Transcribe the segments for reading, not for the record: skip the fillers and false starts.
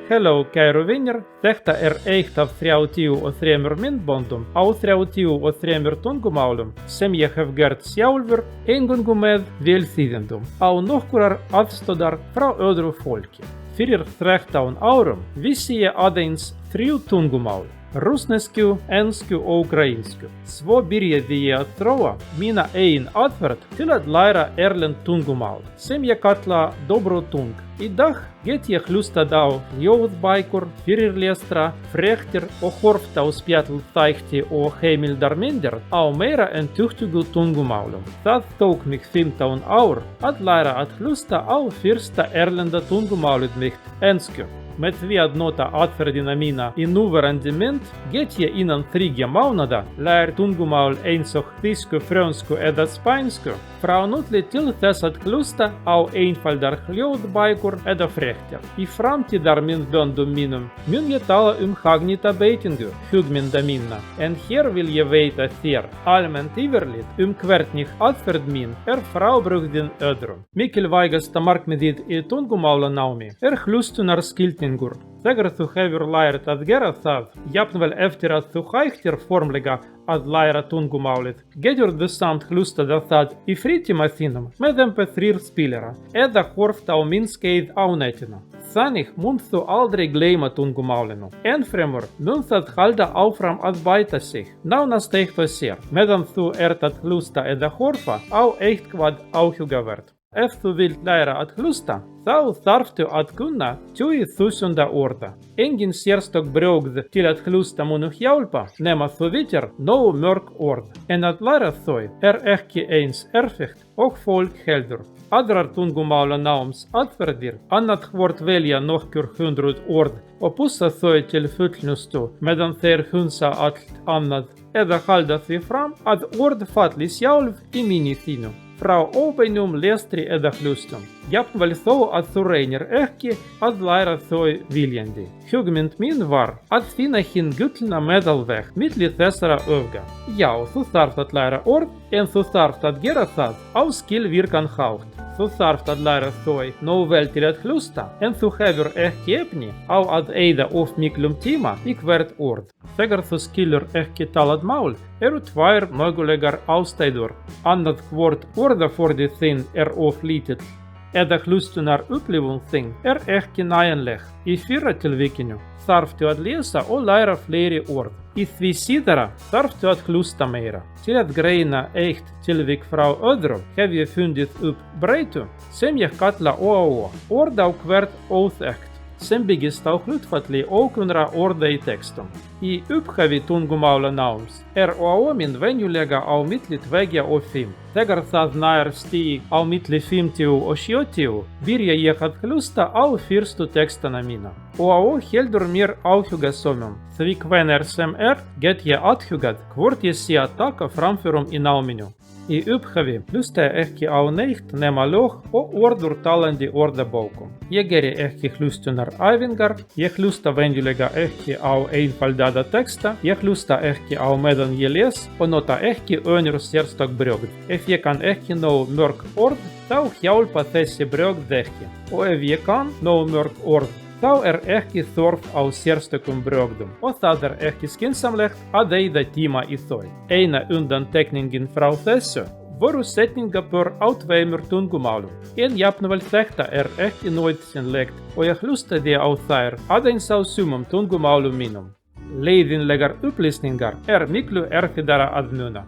Hello, kæru vinir, þetta eitt af 33 myndböndum á 33 tungumálum sem ég hef gert sjálfur eingöngu með velþýðendum á nokkurar aðstoðar frá öðru fólki. Fyrir 13 árum vissi ég aðeins 3 tungumál, rússnesku, ensku og ukrainsku. Svo byrjaði ég að þróa mína eigin aðferð til að læra erlend tungumál, sem ég kalla dobrotung. Í dag get ég hlustað á ljóðbækur, fyrirlestra, fréttir og horft á spjallþætti og heimildarmyndir á meira en 20 tungumálum. Það tók mig 15 ár að læra að hlusta á fyrsta erlenda tungumálið mitt, ensku. Með því að nota aðferðina mína í núverandi mynd get ég innan 3 mánaða lært tungumál eins og þýsku, frönsku eða spænsku, frá nútli til þess að hlusta á einfaldar hljóðbækur eða fréttir. Í framtíðarmyndböndum mínum mun ég tala hagnýta beitingu hugmynda minna, en hér vil ég veita þér almennt yfirlit hvernig aðferð mín frábrugðin öðrum. Mikilvægasta markmiðið í tungumálanámi hlustunarskilningur. Þegar þú hefur lært að gera það, jafnvel eftir að þú hættir formlega að læra tungumálið, geturðu samt hlustað á það í frítíma þínum með MP3-spilera eða horft á myndskeið á netinu. Þannig mun þú aldrei gleyma tungumálinu. Ennfremur mun það halda áfram að bæta sig, nánast eitthvað sér, meðan þú að hlusta eða horfa á eitthvað áhugavert. Ef þú vilt læra að hlusta, þá þarftu að kunna 20.000 orða. Engin sérstök brögð til að hlusta munu hjálpa, nema þú vitir nógu mörg orð. En að læra þau ekki eins erfitt og fólk heldur. Aðrar tungumálanáms aðferðir annað hvort velja nokkur 100 orð og pussa þau til fullnustu, meðan þeir hunsa allt annað, eða halda því fram að orð falli sjálf í minni þínu. Frá óbeinum lestri eða hlustum, jafnvel þó að þú reynir ekki að læra þau viljandi. Hugmynd mín var að finna hinn gullna meðalveg milli þessara öfga. Já, þú þarft að læra orð, en þú þarft að gera það á skilvirkan hátt. Þú þarft að læra þau nógu vel til að hlusta, en þú hefur ekki efni á að eyða of miklum tíma í hvert orð. Þegar þú skilur ekki talað mál, 2 mögulegar ástæður. Annað hvort orðaforði þinn of lítill, eða hlustunar upplifun þín ekki nægjanleg. Í fyrra tilvikinu þarftu að lesa og læra fleiri orð. Í því síðara þarftu að hlusta meira. Til að greina eitt tilvik frá öðru hef ég fundið upp breytu sem ég kalla OAO, orð á hvert óþekkt, sem byggist á hlutfalli ókunnra orða í textum. Í upphafi tungumálanáms OAO minn venjulega á milli 2 og 5. Þegar það nær stig á milli 50 og 70, byrja ég að hlusta á fyrstu textana mína. OAO heldur mér áhugasömum, því hvenær sem get ég athugað hvort ég sé að taka framförum í náminu. Í upphafi hlusta ég ekki á neitt nema lög og orð úr talandi orðabókum. Ég geri ekki hlustunaræfingar, ég hlusta venjulega ekki á einfaldaða texta, ég hlusta ekki á meðan ég les og nota ekki önnur sérstök brögð. Ef ég kann ekki nógu mörg orð, þá hjálpa þessi brögð ekki. Og ef ég kann nógu mörg orð, þá ekki þörf á sérstökum brögðum og það ekki skynsamlegt að eyða tíma í þau. Eina undantekningin frá þessu voru setningapör á 2 tungumálum, en jafnvel þetta ekki nauðsynlegt og ég hlustaði á þær aðeins á sumum tungumálum mínum. Leiðinlegar upplýsingar miklu erfiðara að muna.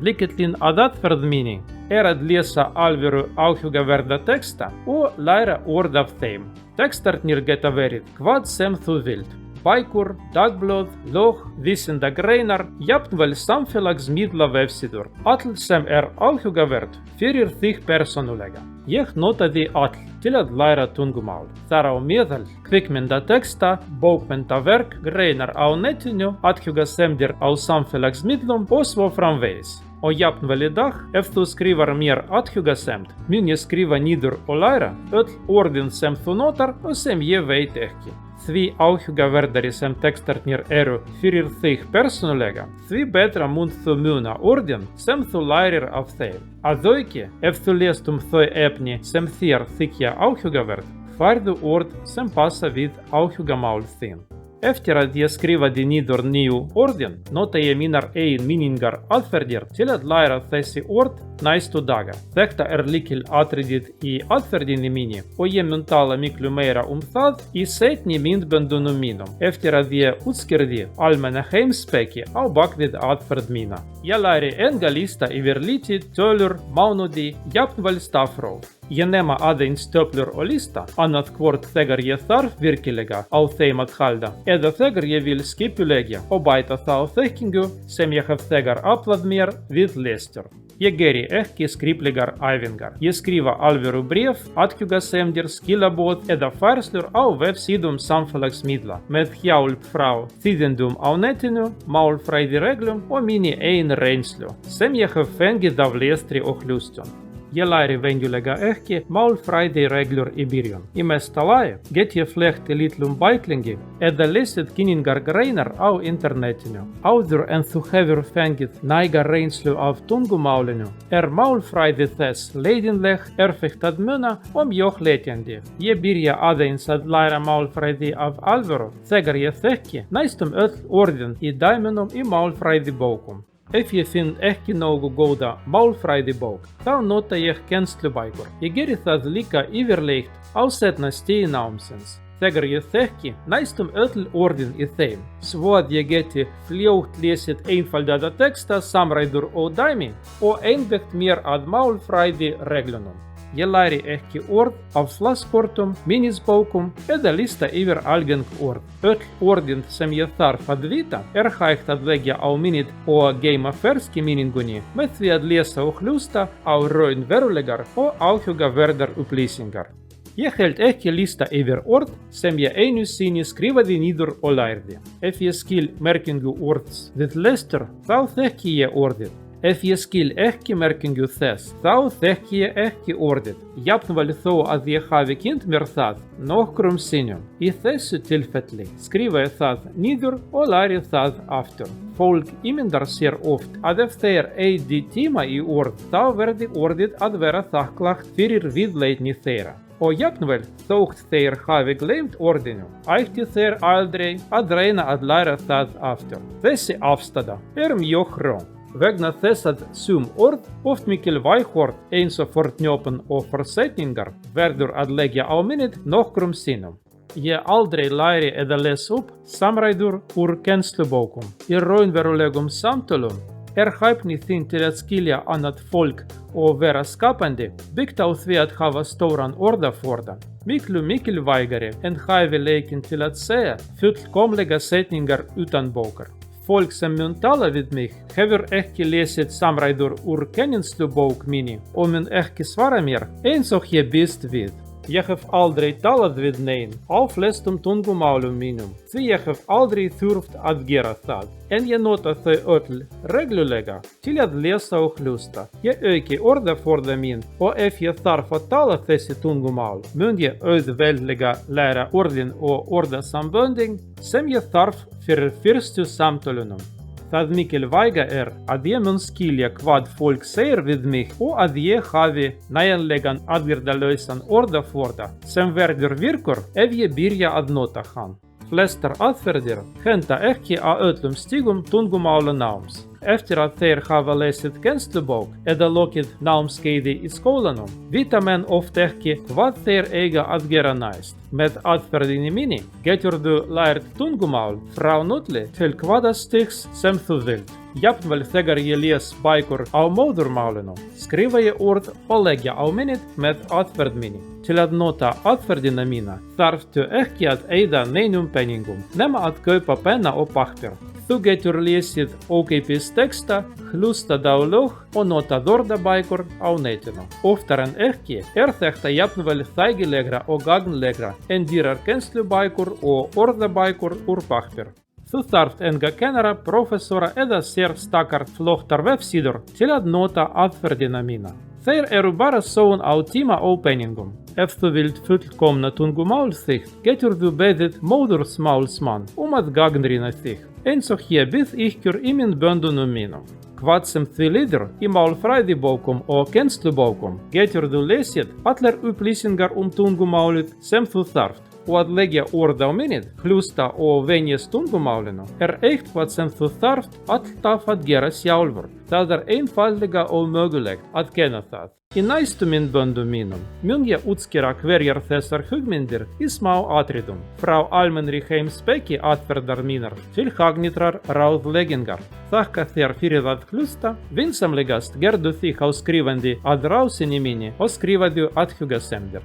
Lykillinn að aðferð minni að lesa alvöru áhugaverða texta og læra orð af þeim. Textarnir geta verið hvað sem þú vilt. Bækur, dagblöð, lög, vísindagreinar, jafnvel samfélagsmiðla vefsíður. All sem áhugavert fyrir þig persónulega. Ég notaði all til að læra tungumál. Þar á meðal kvikmyndateksta, bókmyndaverk, greinar á netinu, athugasemdir á samfélagsmiðlum og svo framvegis. Og jafnvel í dag, ef þú skrifar mér athugasemd, mun ég skrifa niður og læra öll orðin sem þú notar og sem ég veit ekki. Því áhugaverðari sem textarnir fyrir þig persónulega, því betra mun þú muna orðin sem þú lærir af þeim. Að auki, ef þú lest þau efni sem þér þykja áhugaverð, varje ord som passar vid avhugamålstin. Efter att jag skrivade ner 9 orden noterade jag mina meningar adfärdiga till att lära dessa ord nästa dagar. Detta är nyckelattridet i adfärdigningarna och jag mentalade mycket mera om det i sättning myndbanden minum efter att jag utskrev allmänna hemspeki av bakvid adfärdmina. Jag lärde en lista över lite tölur, månader, jämväl staffrov. Jag nämner en stöpler och lista, annat kvart þegar jag þarf virkilega á þeim að halda, eða þegar jag vill skipulegja og bæta þá þekkingu sem ég hef þegar aflað mér við lestur. Jag geri ekki skriflegar æfingar. Ég skrifa alvöru bréf, athugasemdir, skilaboð eða færslur á vefsíðum samfélagsmiðla með hjálp frá þýðendum á netinu, málfræðireglum og minni eigin reynslu sem ég hef fengið af lestri og hlustun. Jag lärde venjulega ekki málfræðireglur í byrjun. Í mesta lagi get ég flekt í litlum bæklingi eða lesið kynningargreinar á internetinu. Áður en þú hefur fengið næga reynslu af tungumálinu málfræði þess leiðinleg, erfitt að muna og mjög letjandi. Ég byrja aðeins að læra málfræði af alvöru þegar ég þekki næstum öll orðin í dæmunum í málfræðibókum. Ef ég finn ekki nógu góða málfræðibók, þá nota ég kennslubækur. Ég geri það líka yfirleitt á seinna stigi námsins, þegar ég þekki næstum öll orðin í þeim, svo að ég geti fljótt lesið einfaldaða texta, samræður og dæmi og einbeitt mér að málfræðireglunum. Ég læri ekki orð af flashkortum, minnisbókum eða lista yfir algeng orð. Öll orðin sem ég þarf að vita hægt að leggja á minnið og geyma fersk í minningunni með því að lesa og hlusta á raunverulegar og áhugaverðar upplýsingar. Ég held ekki lista yfir orð sem ég einu sinni skrifaði niður og lærði. Ef ég skil merkingu orðs við lestur, þá þekki ég orðið. Ef ég skil ekki merkingu þess, þá þekki ég ekki orðið, jafnvel þó að ég hafi kynnt mér það nokkrum sinnum. Í þessu tilfelli skrifa ég það niður og læri það aftur. Fólk ímyndar sér oft að ef þeir eyði tíma í orð, þá verði orðið að vera þakklátt fyrir viðleitni þeirra. Og jafnvel þótt þeir hafi gleymt orðinu, ættu þeir aldrei að reyna að læra það aftur. Þessi afstaða mjög röng. Vegna þess að sum orð, oft mikilvæg orð eins og fornöfn og forsetningar, verður að leggja á minnið nokkrum sinnum. Ég aldrei læri eða les upp samræður úr kennslubókum. Í raunverulegum samtölum hæfni þín til að skilja annað fólk og vera skapandi byggt á því að hafa stóran orðaforða. Miklu mikilvægari en hæfileikinn til að segja fullkomlega setningar utan bókar. Fólk sem mun tala við mig hefur ekki lesið samræður úr kennslubók minni og mun ekki svara mér eins og ég býst við. Ég hef aldrei talað við neinn á flestum tungumálum mínum, því ég hef aldrei þurft að gera það, en ég nota þau öll reglulega til að lesa og hlusta. Ég auki orðaforða mín og ef ég þarf að tala þessi tungumál, mun ég auðveldlega læra orðin og orðasamböndin sem ég þarf fyrir fyrstu samtölunum. Það mikilvæga að ég mun skilja hvað fólk segir við mig og að ég hafi nægjanlegan aðgerðalausan orðaforða sem verður virkur ef ég byrja að nota hann. Flestar aðferðir henta ekki á öllum stigum tungumálanáms. Eftir að þeir hafa lesið kennslubók eða lokið námskeiði í skólanum, vita menn oft ekki hvað þeir eiga að gera næst. Með aðferðinni minni geturðu lært tungumál frá nulli til hvaða stigs sem þú vilt. Jafnvel þegar ég les bækur á móðurmálinu, skrifa ég orð og leggja á minnið með aðferð minni. Til að nota aðferðina mína þarftu ekki að eyða neinum peningum, nema að kaupa penna og pappír. Þú getur lesið ókeypis texta, hlustað á lög og notað orðabækur á netinu. Oftar en ekki þetta jafnvel þægilegra og gagnlegra en dýrar kennslubækur og orðabækur úr pappír. Þú þarft enga kennara, professora eða sérstakar flottar vefsíður til að nota aðferðina mína. Þeir bara sóun á tíma og peningum. Ef þú vilt fullkomna tungumál þitt, geturðu beðið móðursmálsmann að gagnrýna þig, eins og ég bið ykkur í myndböndunum mínum. Kvadsem tvilider i maalfrijdibokom og kennslubokom getur du lesið allar upplýsingar tungumálið sem þú þarft. Og að leggja orð á minnið, hlusta og venjast tungumálinu eitthvað sem þú þarft alltaf að gera sjálfur. Það einfaldlega ómögulegt að kenna það. Í næstu myndböndum mínum mun ég útskýra hverjar þessar hugmyndir í smá atriðum, frá almennri heimspeki aðferðar mínar til hagnýtrar ráðleggingar. Þakka þér fyrir að hlusta. Vinsamlegast gerðu þig áskrifandi að rásinni minni og skrifaðu athugasemdir.